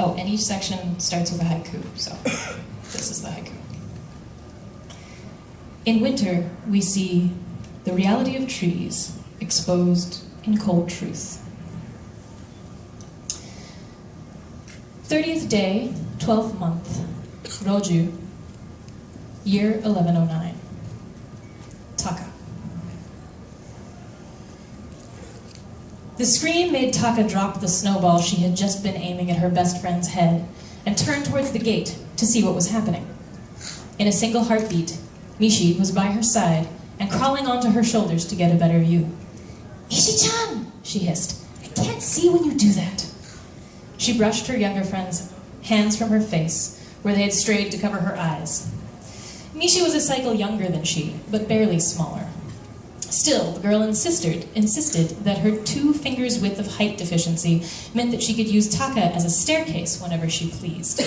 Oh, and each section starts with a haiku, so this is the haiku. In winter, we see the reality of trees exposed in cold truth. 30th day, 12th month, Roju, year 1109. Taka. The scream made Taka drop the snowball she had just been aiming at her best friend's head and turn towards the gate to see what was happening. In a single heartbeat, Mishi was by her side and crawling onto her shoulders to get a better view. "Mishi-chan!" she hissed. "I can't see when you do that." She brushed her younger friend's hands from her face, where they had strayed to cover her eyes. Mishi was a cycle younger than she, but barely smaller. Still, the girl insisted that her 2 fingers' width of height deficiency meant that she could use Taka as a staircase whenever she pleased.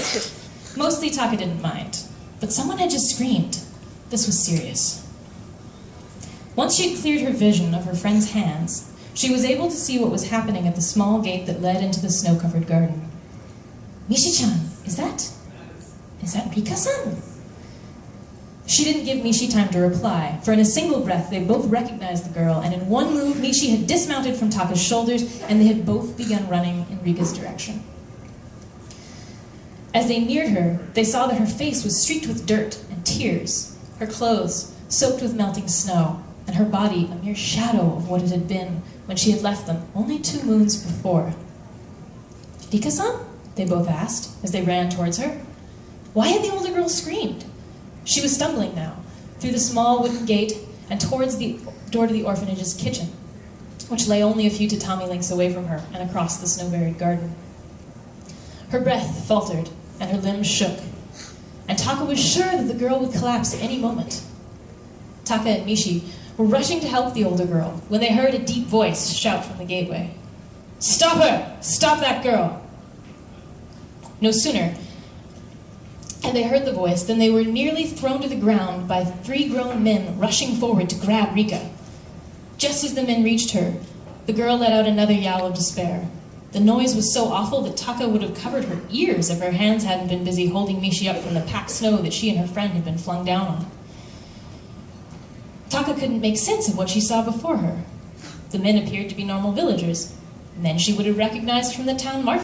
Mostly Taka didn't mind, but someone had just screamed. This was serious. Once she had cleared her vision of her friend's hands, she was able to see what was happening at the small gate that led into the snow-covered garden. "Mishi-chan, is that Rika-san?" She didn't give Mishi time to reply, for in a single breath they both recognized the girl, and in one move Mishi had dismounted from Taka's shoulders, and they had both begun running in Rika's direction. As they neared her, they saw that her face was streaked with dirt and tears, her clothes soaked with melting snow, and her body a mere shadow of what it had been when she had left them only 2 moons before. "Rika-san?" they both asked as they ran towards her. Why had the older girl screamed? She was stumbling now, through the small wooden gate and towards the door to the orphanage's kitchen, which lay only a few tatami lengths away from her and across the snow-buried garden. Her breath faltered and her limbs shook, and Taka was sure that the girl would collapse at any moment. Taka and Mishi were rushing to help the older girl when they heard a deep voice shout from the gateway. "Stop her! Stop that girl!" No sooner had they heard the voice than they were nearly thrown to the ground by 3 grown men rushing forward to grab Rika. Just as the men reached her, the girl let out another yowl of despair. The noise was so awful that Taka would have covered her ears if her hands hadn't been busy holding Mishi up from the packed snow that she and her friend had been flung down on. Taka couldn't make sense of what she saw before her. The men appeared to be normal villagers, men she would have recognized from the town market.